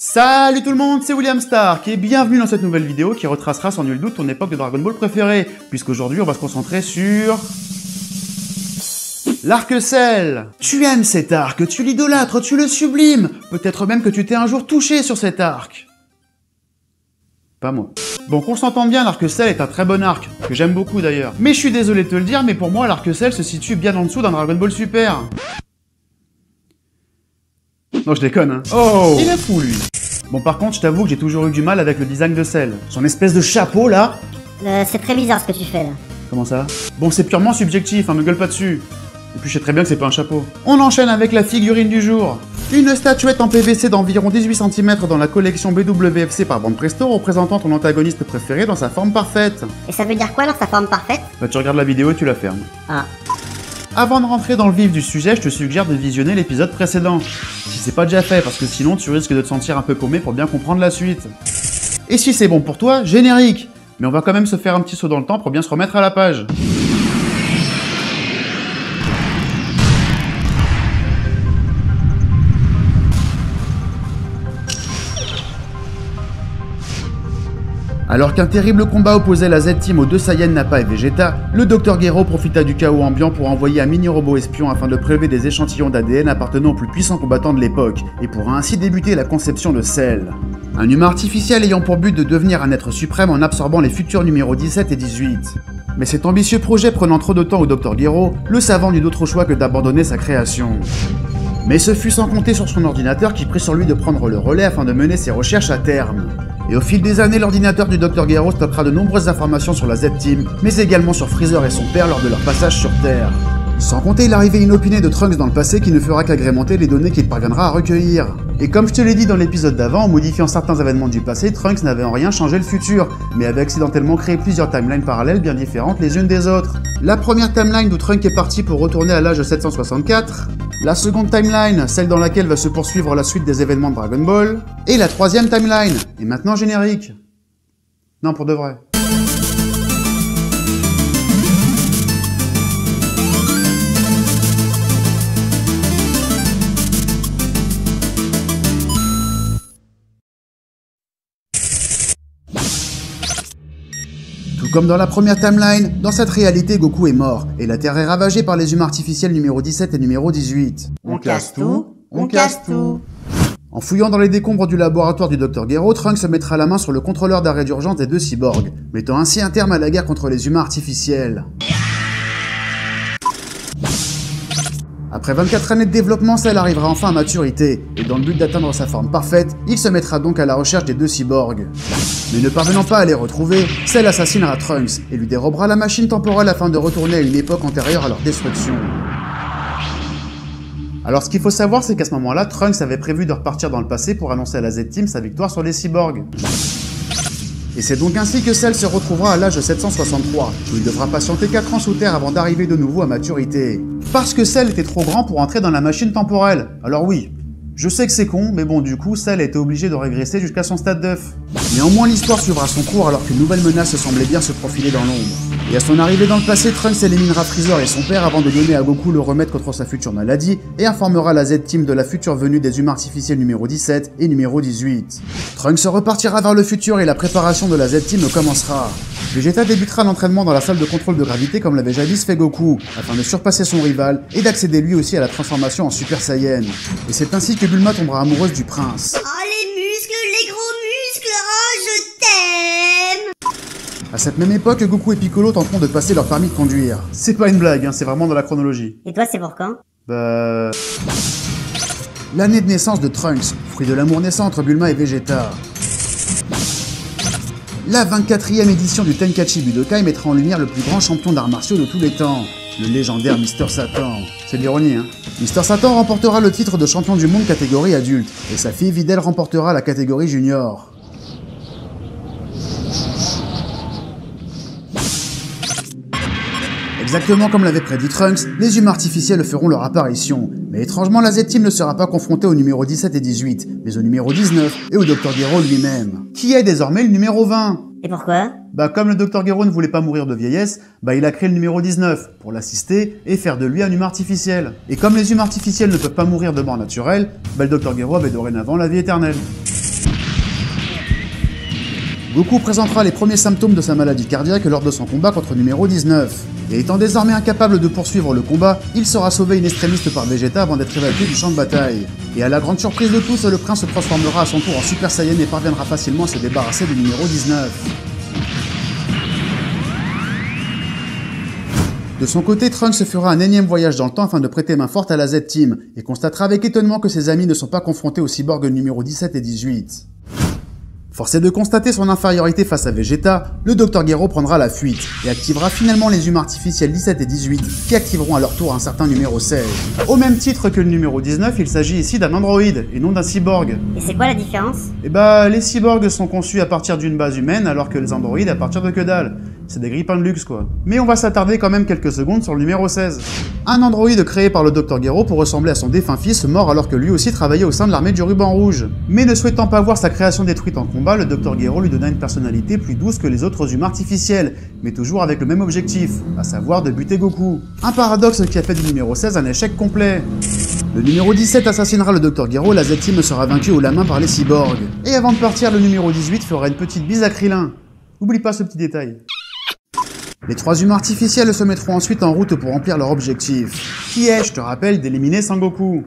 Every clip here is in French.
Salut tout le monde, c'est William Stark et bienvenue dans cette nouvelle vidéo qui retracera sans nul doute ton époque de Dragon Ball préférée, puisqu'aujourd'hui on va se concentrer sur... l'Arc-Cell. Tu aimes cet arc, tu l'idolâtres, tu le sublimes. Peut-être même que tu t'es un jour touché sur cet arc. Pas moi. Bon, qu'on s'entende bien, l'Arc-Cell est un très bon arc, que j'aime beaucoup d'ailleurs. Mais je suis désolé de te le dire, mais pour moi l'Arc-Cell se situe bien en dessous d'un Dragon Ball Super. Non, je déconne, hein. Oh, il est fou, lui. Bon, par contre, je t'avoue que j'ai toujours eu du mal avec le design de Cell. Son espèce de chapeau, là. C'est très bizarre ce que tu fais, là. Comment ça? Bon, c'est purement subjectif, hein, me gueule pas dessus. Et puis je sais très bien que c'est pas un chapeau. On enchaîne avec la figurine du jour. Une statuette en PVC d'environ 18 cm dans la collection BWFC par Bande Presto représentant ton antagoniste préféré dans sa forme parfaite. Et ça veut dire quoi alors, sa forme parfaite? Bah tu regardes la vidéo et tu la fermes. Ah. Avant de rentrer dans le vif du sujet, je te suggère de visionner l'épisode précédent. Si c'est pas déjà fait, parce que sinon tu risques de te sentir un peu paumé pour bien comprendre la suite. Et si c'est bon pour toi, générique. Mais on va quand même se faire un petit saut dans le temps pour bien se remettre à la page. Alors qu'un terrible combat opposait la Z-Team aux deux Saiyans Nappa et Vegeta, le Dr Gero profita du chaos ambiant pour envoyer un mini-robot espion afin de prélever des échantillons d'ADN appartenant aux plus puissants combattants de l'époque, et pourra ainsi débuter la conception de Cell. Un humain artificiel ayant pour but de devenir un être suprême en absorbant les futurs numéros 17 et 18. Mais cet ambitieux projet prenant trop de temps au Dr Gero, le savant n'eut d'autre choix que d'abandonner sa création. Mais ce fut sans compter sur son ordinateur qui prit sur lui de prendre le relais afin de mener ses recherches à terme. Et au fil des années, l'ordinateur du Dr Gero stockera de nombreuses informations sur la Z-Team, mais également sur Freezer et son père lors de leur passage sur Terre. Sans compter l'arrivée inopinée de Trunks dans le passé qui ne fera qu'agrémenter les données qu'il parviendra à recueillir. Et comme je te l'ai dit dans l'épisode d'avant, en modifiant certains événements du passé, Trunks n'avait en rien changé le futur, mais avait accidentellement créé plusieurs timelines parallèles bien différentes les unes des autres. La première timeline d'où Trunks est parti pour retourner à l'âge de 764, la seconde timeline, celle dans laquelle va se poursuivre la suite des événements de Dragon Ball, et la troisième timeline, et maintenant générique. Non, pour de vrai. Tout comme dans la première timeline, dans cette réalité Goku est mort, et la Terre est ravagée par les humains artificiels numéro 17 et numéro 18. On casse tout, on casse tout. En fouillant dans les décombres du laboratoire du Dr Gero, Trunks se mettra la main sur le contrôleur d'arrêt d'urgence des deux cyborgs, mettant ainsi un terme à la guerre contre les humains artificiels. Après 24 années de développement, Cell arrivera enfin à maturité, et dans le but d'atteindre sa forme parfaite, il se mettra donc à la recherche des deux cyborgs. Mais ne parvenant pas à les retrouver, Cell assassinera Trunks, et lui dérobera la machine temporelle afin de retourner à une époque antérieure à leur destruction. Alors ce qu'il faut savoir, c'est qu'à ce moment-là, Trunks avait prévu de repartir dans le passé pour annoncer à la Z-Team sa victoire sur les cyborgs. Et c'est donc ainsi que Cell se retrouvera à l'âge de 763, où il devra patienter 4 ans sous terre avant d'arriver de nouveau à maturité. Parce que Cell était trop grand pour entrer dans la machine temporelle. Alors oui, je sais que c'est con, mais bon, du coup, Cell a été obligé de régresser jusqu'à son stade d'œuf. Néanmoins, l'histoire suivra son cours alors qu'une nouvelle menace semblait bien se profiler dans l'ombre. Et à son arrivée dans le passé, Trunks éliminera Freezer et son père avant de donner à Goku le remède contre sa future maladie et informera la Z-Team de la future venue des humains artificiels numéro 17 et numéro 18. Trunks repartira vers le futur et la préparation de la Z-Team commencera. Vegeta débutera l'entraînement dans la salle de contrôle de gravité comme l'avait jadis fait Goku, afin de surpasser son rival et d'accéder lui aussi à la transformation en Super Saiyan. Et c'est ainsi que Bulma tombera amoureuse du prince. Oh les muscles, les gros muscles, oh je t'aime. À cette même époque, Goku et Piccolo tenteront de passer leur permis de conduire. C'est pas une blague, hein, c'est vraiment dans la chronologie. Et toi c'est pour quand? Bah... l'année de naissance de Trunks, fruit de l'amour naissant entre Bulma et Vegeta. La 24e édition du Tenkaichi Budokai mettra en lumière le plus grand champion d'arts martiaux de tous les temps, le légendaire Mister Satan. C'est de l'ironie, hein. Mister Satan remportera le titre de champion du monde catégorie adulte, et sa fille Videl remportera la catégorie junior. Exactement comme l'avait prédit Trunks, les humains artificiels feront leur apparition. Mais étrangement, la Z-Team ne sera pas confrontée au numéro 17 et 18, mais au numéro 19 et au Dr Gero lui-même, qui est désormais le numéro 20. Et pourquoi? Bah comme le Dr Gero ne voulait pas mourir de vieillesse, bah il a créé le numéro 19 pour l'assister et faire de lui un humain artificiel. Et comme les humains artificiels ne peuvent pas mourir de mort naturelle, bah le Dr Gero avait dorénavant la vie éternelle. Goku présentera les premiers symptômes de sa maladie cardiaque lors de son combat contre numéro 19. Et étant désormais incapable de poursuivre le combat, il sera sauvé in extremis par Vegeta avant d'être évacué du champ de bataille. Et à la grande surprise de tous, le prince se transformera à son tour en Super Saiyan et parviendra facilement à se débarrasser du numéro 19. De son côté, Trunks se fera un énième voyage dans le temps afin de prêter main forte à la Z-Team, et constatera avec étonnement que ses amis ne sont pas confrontés aux cyborgs numéro 17 et 18. Forcé de constater son infériorité face à Vegeta, le Dr Gero prendra la fuite, et activera finalement les humains artificiels 17 et 18, qui activeront à leur tour un certain numéro 16. Au même titre que le numéro 19, il s'agit ici d'un androïde, et non d'un cyborg. Et c'est quoi la différence? Eh bah, les cyborgs sont conçus à partir d'une base humaine, alors que les androïdes à partir de que dalle. C'est des grippins de luxe quoi. Mais on va s'attarder quand même quelques secondes sur le numéro 16. Un androïde créé par le Dr Gero pour ressembler à son défunt fils mort alors que lui aussi travaillait au sein de l'armée du ruban rouge. Mais ne souhaitant pas voir sa création détruite en combat, le Dr Gero lui donna une personnalité plus douce que les autres humains artificiels, mais toujours avec le même objectif, à savoir de buter Goku. Un paradoxe qui a fait du numéro 16 un échec complet. Le numéro 17 assassinera le Dr Gero, la Z-Team sera vaincue haut la main par les cyborgs. Et avant de partir, le numéro 18 fera une petite bise à Krillin. Oublie pas ce petit détail. Les trois humains artificiels se mettront ensuite en route pour remplir leur objectif, qui est, je te rappelle, d'éliminer Sangoku.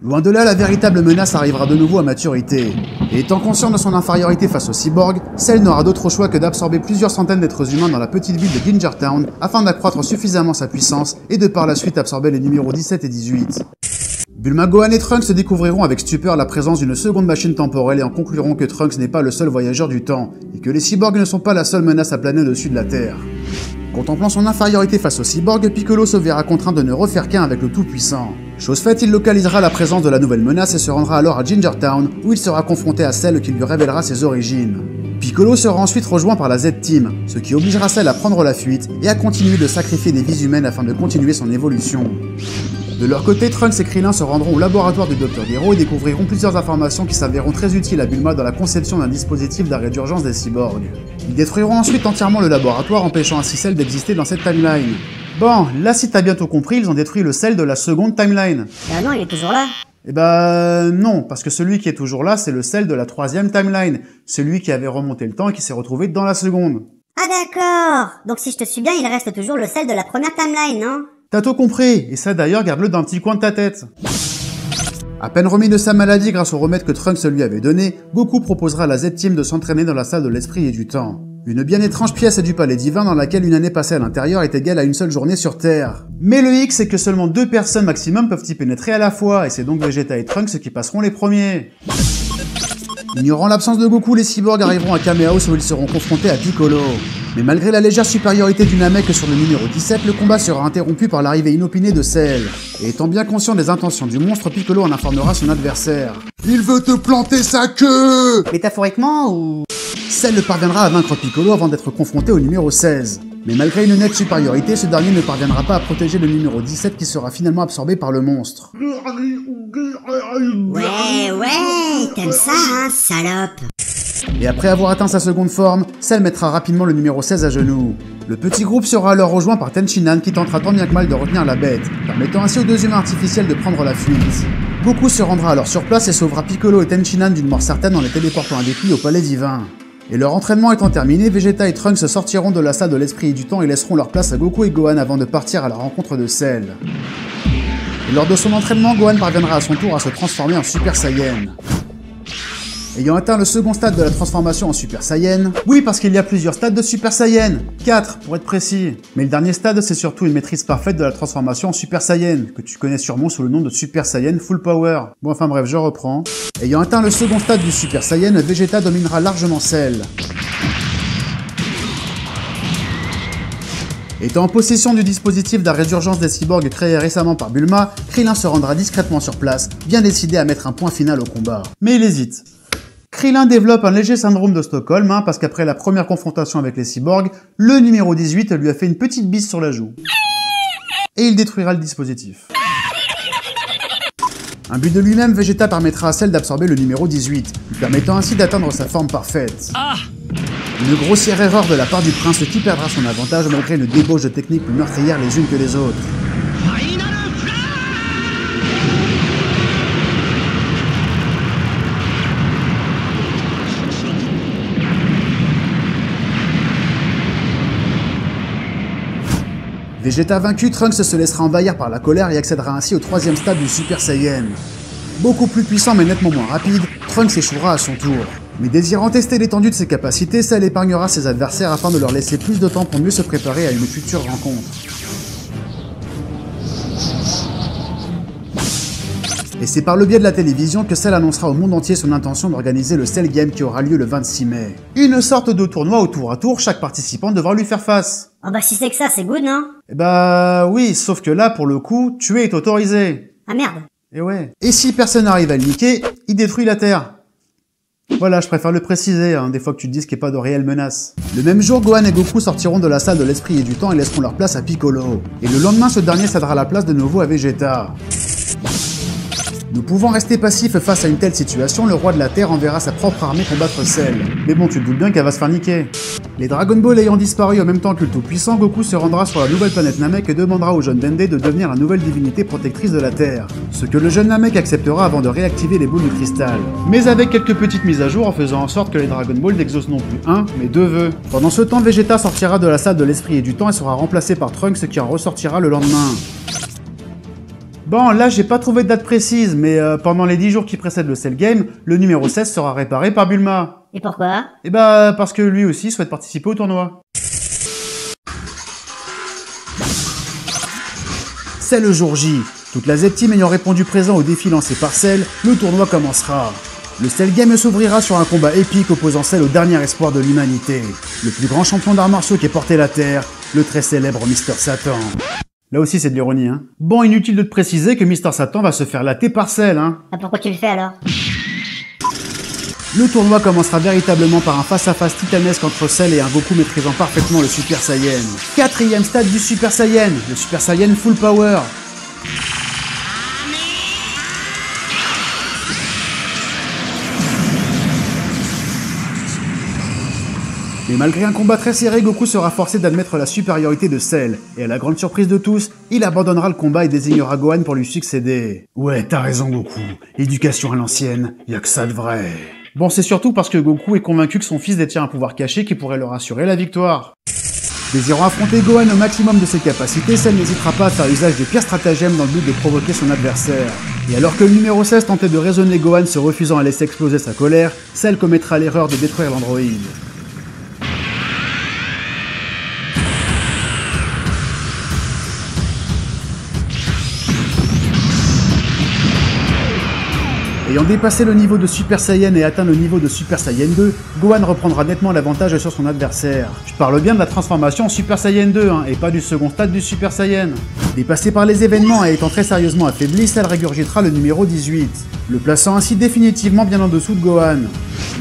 Loin de là, la véritable menace arrivera de nouveau à maturité. Et étant conscient de son infériorité face aux cyborgs, Cell n'aura d'autre choix que d'absorber plusieurs centaines d'êtres humains dans la petite ville de Ginger Town afin d'accroître suffisamment sa puissance et de par la suite absorber les numéros 17 et 18. Bulma, Gohan et Trunks découvriront avec stupeur la présence d'une seconde machine temporelle et en concluront que Trunks n'est pas le seul voyageur du temps, et que les cyborgs ne sont pas la seule menace à planer au-dessus de la Terre. Contemplant son infériorité face aux cyborgs, Piccolo se verra contraint de ne refaire qu'un avec le Tout-Puissant. Chose faite, il localisera la présence de la nouvelle menace et se rendra alors à Ginger Town, où il sera confronté à Cell qui lui révélera ses origines. Piccolo sera ensuite rejoint par la Z-Team, ce qui obligera Cell à prendre la fuite et à continuer de sacrifier des vies humaines afin de continuer son évolution. De leur côté, Trunks et Krillin se rendront au laboratoire du Dr Gero et découvriront plusieurs informations qui s'avéreront très utiles à Bulma dans la conception d'un dispositif d'arrêt d'urgence des cyborgs. Ils détruiront ensuite entièrement le laboratoire, empêchant ainsi Cell d'exister dans cette timeline. Bon, là si t'as bientôt compris, ils ont détruit le Cell de la seconde timeline. Bah non, il est toujours là. Eh bah non, parce que celui qui est toujours là, c'est le Cell de la troisième timeline, celui qui avait remonté le temps et qui s'est retrouvé dans la seconde. Ah d'accord. Donc si je te suis bien, il reste toujours le sel de la première timeline, non? T'as tout compris, et ça d'ailleurs garde-le dans un petit coin de ta tête. À peine remis de sa maladie grâce au remède que Trunks lui avait donné, Goku proposera à la Z-Team de s'entraîner dans la salle de l'esprit et du temps. Une bien étrange pièce du palais divin dans laquelle une année passée à l'intérieur est égale à une seule journée sur Terre. Mais le hic, c'est que seulement 2 personnes maximum peuvent y pénétrer à la fois, et c'est donc Vegeta et Trunks qui passeront les premiers. Ignorant l'absence de Goku, les cyborgs arriveront à Kame House où ils seront confrontés à Piccolo. Mais malgré la légère supériorité du Namek sur le numéro 17, le combat sera interrompu par l'arrivée inopinée de Cell. Et étant bien conscient des intentions du monstre, Piccolo en informera son adversaire. Il veut te planter sa queue! Métaphoriquement ou... Cell parviendra à vaincre Piccolo avant d'être confronté au numéro 16. Mais malgré une nette supériorité, ce dernier ne parviendra pas à protéger le numéro 17 qui sera finalement absorbé par le monstre. Ouais, t'aimes ça, hein, salope? Et après avoir atteint sa seconde forme, Cell mettra rapidement le numéro 16 à genoux. Le petit groupe sera alors rejoint par Tenshinhan qui tentera tant bien que mal de retenir la bête, permettant ainsi aux 2 humains artificiels de prendre la fuite. Goku se rendra alors sur place et sauvera Piccolo et Tenshinhan d'une mort certaine en les téléportant avec lui au palais divin. Et leur entraînement étant terminé, Vegeta et Trunks sortiront de la salle de l'esprit et du temps et laisseront leur place à Goku et Gohan avant de partir à la rencontre de Cell. Et lors de son entraînement, Gohan parviendra à son tour à se transformer en Super Saiyan. Ayant atteint le second stade de la transformation en Super Saiyan, oui parce qu'il y a plusieurs stades de Super Saiyan, 4 pour être précis, mais le dernier stade c'est surtout une maîtrise parfaite de la transformation en Super Saiyan, que tu connais sûrement sous le nom de Super Saiyan Full Power. Bon enfin bref, je reprends. Ayant atteint le second stade du Super Saiyan, Vegeta dominera largement Cell. Étant en possession du dispositif d'arrêt d'urgence des cyborgs créé récemment par Bulma, Krillin se rendra discrètement sur place, bien décidé à mettre un point final au combat. Mais il hésite. Krillin développe un léger syndrome de Stockholm, parce qu'après la première confrontation avec les cyborgs, le numéro 18 lui a fait une petite bise sur la joue. Et il détruira le dispositif. Un but de lui-même, Vegeta permettra à Cell d'absorber le numéro 18, lui permettant ainsi d'atteindre sa forme parfaite. Une grossière erreur de la part du prince qui perdra son avantage malgré une débauche de techniques plus meurtrières les unes que les autres. Vegeta vaincu, Trunks se laissera envahir par la colère et accédera ainsi au 3e stade du Super Saiyan. Beaucoup plus puissant mais nettement moins rapide, Trunks échouera à son tour. Mais désirant tester l'étendue de ses capacités, Cell épargnera ses adversaires afin de leur laisser plus de temps pour mieux se préparer à une future rencontre. Et c'est par le biais de la télévision que Cell annoncera au monde entier son intention d'organiser le Cell Game qui aura lieu le 26 mai. Une sorte de tournoi au tour à tour, chaque participant devra lui faire face. Oh bah si c'est que ça, c'est good, non? Eh bah oui, sauf que là, pour le coup, tuer est autorisé. Ah merde. Et ouais. Et si personne n'arrive à le niquer, il détruit la Terre. Voilà, je préfère le préciser, hein, des fois que tu te dises qu'il n'y a pas de réelle menace. Le même jour, Gohan et Goku sortiront de la salle de l'esprit et du temps et laisseront leur place à Piccolo. Et le lendemain, ce dernier cédera la place de nouveau à Vegeta. Ne pouvant rester passif face à une telle situation, le roi de la Terre enverra sa propre armée combattre Cell. Mais bon, tu te doutes bien qu'elle va se faire niquer. Les Dragon Ball ayant disparu en même temps que le Tout-Puissant, Goku se rendra sur la nouvelle planète Namek et demandera au jeune Dende de devenir la nouvelle divinité protectrice de la Terre. Ce que le jeune Namek acceptera avant de réactiver les boules de cristal. Mais avec quelques petites mises à jour en faisant en sorte que les Dragon Ball n'exaucent non plus un, mais deux vœux. Pendant ce temps, Vegeta sortira de la salle de l'esprit et du temps et sera remplacé par Trunks qui en ressortira le lendemain. Bon, là, j'ai pas trouvé de date précise, mais pendant les 10 jours qui précèdent le Cell Game, le numéro 16 sera réparé par Bulma. Et pourquoi? Eh bah, parce que lui aussi souhaite participer au tournoi. C'est le jour J. Toute la Z-Team ayant répondu présent au défi lancé par Cell, le tournoi commencera. Le Cell Game s'ouvrira sur un combat épique opposant Cell au dernier espoir de l'humanité. Le plus grand champion d'arts martiaux qui ait porté la Terre, le très célèbre Mister Satan. Là aussi c'est de l'ironie, hein. Bon, inutile de te préciser que Mister Satan va se faire latter par Cell, hein. Ah pourquoi tu le fais alors? Le tournoi commencera véritablement par un face-à-face titanesque entre Cell et un Goku maîtrisant parfaitement le Super Saiyan. 4e stade du Super Saiyan, le Super Saiyan Full Power. Mais malgré un combat très serré, Goku sera forcé d'admettre la supériorité de Cell, et à la grande surprise de tous, il abandonnera le combat et désignera Gohan pour lui succéder. Ouais, t'as raison Goku, éducation à l'ancienne, y'a que ça de vrai. Bon, c'est surtout parce que Goku est convaincu que son fils détient un pouvoir caché qui pourrait leur assurer la victoire. Désirant affronter Gohan au maximum de ses capacités, Cell n'hésitera pas à faire usage des pires stratagèmes dans le but de provoquer son adversaire. Et alors que le numéro 16 tentait de raisonner Gohan se refusant à laisser exploser sa colère, Cell commettra l'erreur de détruire l'androïde. Ayant dépassé le niveau de Super Saiyan et atteint le niveau de Super Saiyan 2, Gohan reprendra nettement l'avantage sur son adversaire. Je parle bien de la transformation en Super Saiyan 2, hein, et pas du second stade du Super Saiyan. Dépassé par les événements et étant très sérieusement affaibli, Cell régurgitera le numéro 18, le plaçant ainsi définitivement bien en dessous de Gohan.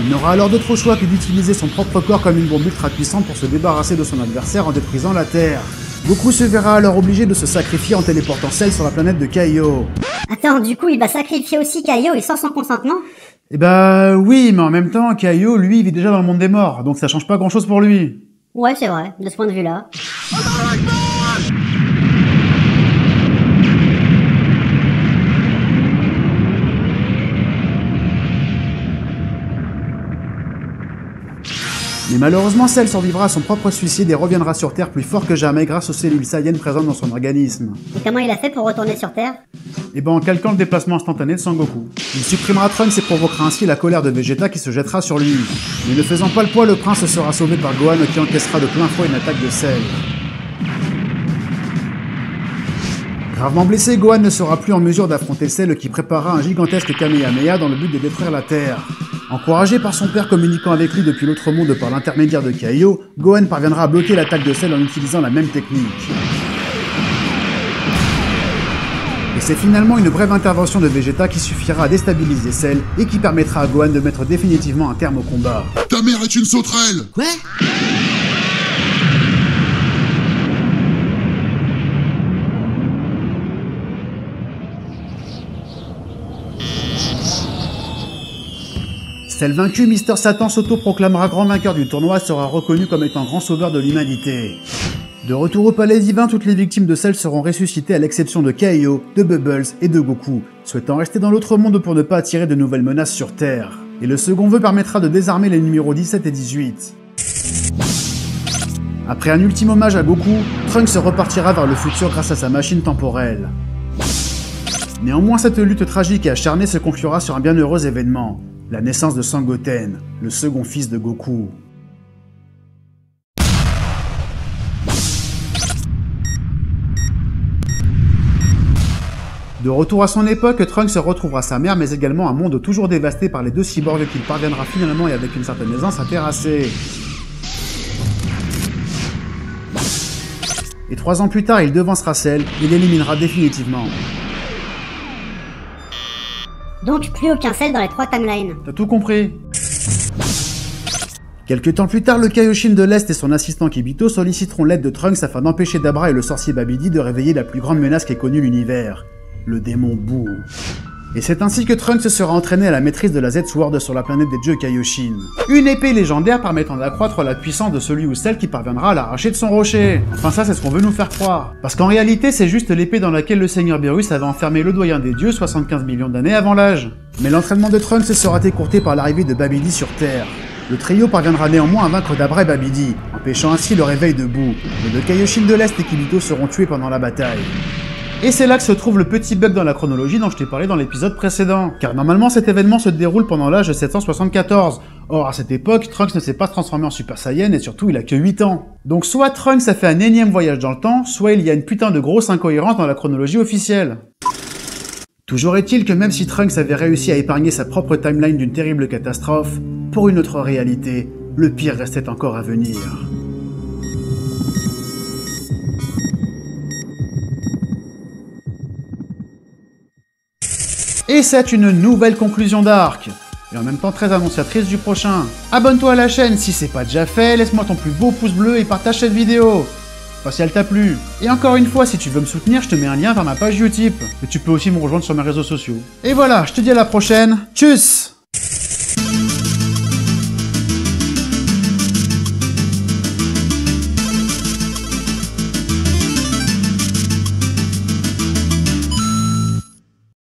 Il n'aura alors d'autre choix que d'utiliser son propre corps comme une bombe ultra puissante pour se débarrasser de son adversaire en détruisant la Terre. Goku se verra alors obligé de se sacrifier en téléportant Cell sur la planète de Kaio. Attends, du coup il va sacrifier aussi Kaio et sans son consentement? Eh bah oui, mais en même temps, Kaio, lui, vit déjà dans le monde des morts, donc ça change pas grand chose pour lui. Ouais, c'est vrai, de ce point de vue-là. Mais malheureusement, Cell survivra à son propre suicide et reviendra sur Terre plus fort que jamais grâce aux cellules Saiyan présentes dans son organisme. Et comment il a fait pour retourner sur Terre? Et ben en calquant le déplacement instantané de Sangoku. Il supprimera Trunks et provoquera ainsi la colère de Vegeta qui se jettera sur lui. Mais ne faisant pas le poids, le prince sera sauvé par Gohan qui encaissera de plein fouet une attaque de Cell. Gravement blessé, Gohan ne sera plus en mesure d'affronter Cell qui préparera un gigantesque Kamehameha dans le but de détruire la Terre. Encouragé par son père communiquant avec lui depuis l'autre monde par l'intermédiaire de Kaio, Gohan parviendra à bloquer l'attaque de Cell en utilisant la même technique. Et c'est finalement une brève intervention de Vegeta qui suffira à déstabiliser Cell et qui permettra à Gohan de mettre définitivement un terme au combat. Ta mère est une sauterelle! Quoi? Cell vaincu, Mister Satan s'auto-proclamera grand vainqueur du tournoi et sera reconnu comme étant grand sauveur de l'humanité. De retour au palais divin, toutes les victimes de Cell seront ressuscitées à l'exception de Kaio, de Bubbles et de Goku, souhaitant rester dans l'autre monde pour ne pas attirer de nouvelles menaces sur Terre. Et le second vœu permettra de désarmer les numéros 17 et 18. Après un ultime hommage à Goku, Trunks repartira vers le futur grâce à sa machine temporelle. Néanmoins, cette lutte tragique et acharnée se conclura sur un bienheureux événement, la naissance de Sangoten, le second fils de Goku. De retour à son époque, Trunks retrouvera sa mère, mais également un monde toujours dévasté par les deux cyborgs qu'il parviendra finalement et avec une certaine aisance à terrasser. Et 3 ans plus tard, il devancera Cell et l'éliminera définitivement. Donc plus aucun Cell dans les 3 timelines. T'as tout compris? Quelques temps plus tard, le Kaioshin de l'Est et son assistant Kibito solliciteront l'aide de Trunks afin d'empêcher Dabra et le sorcier Babidi de réveiller la plus grande menace qu'ait connue l'univers, le démon Boo. Et c'est ainsi que Trunks sera entraîné à la maîtrise de la Z-Sword sur la planète des dieux Kaioshin. Une épée légendaire permettant d'accroître la puissance de celui ou celle qui parviendra à l'arracher de son rocher. Enfin ça c'est ce qu'on veut nous faire croire. Parce qu'en réalité c'est juste l'épée dans laquelle le seigneur Beerus avait enfermé le doyen des dieux 75 millions d'années avant l'âge. Mais l'entraînement de Trunks sera écourté par l'arrivée de Babidi sur Terre. Le trio parviendra néanmoins à vaincre Dabra et Babidi, empêchant ainsi le réveil de Boo. Les deux Kaioshin de l'Est et Kibito seront tués pendant la bataille. Et c'est là que se trouve le petit bug dans la chronologie dont je t'ai parlé dans l'épisode précédent. Car normalement cet événement se déroule pendant l'âge de 774. Or à cette époque, Trunks ne s'est pas transformé en Super Saiyan et surtout il a que 8 ans. Donc soit Trunks a fait un énième voyage dans le temps, soit il y a une putain de grosse incohérence dans la chronologie officielle. Toujours est-il que même si Trunks avait réussi à épargner sa propre timeline d'une terrible catastrophe, pour une autre réalité, le pire restait encore à venir. Et c'est une nouvelle conclusion d'arc, et en même temps très annonciatrice du prochain. Abonne-toi à la chaîne si c'est pas déjà fait, laisse-moi ton plus beau pouce bleu et partage cette vidéo. Enfin si elle t'a plu. Et encore une fois, si tu veux me soutenir, je te mets un lien vers ma page Utip. Et tu peux aussi me rejoindre sur mes réseaux sociaux. Et voilà, je te dis à la prochaine, tchuss!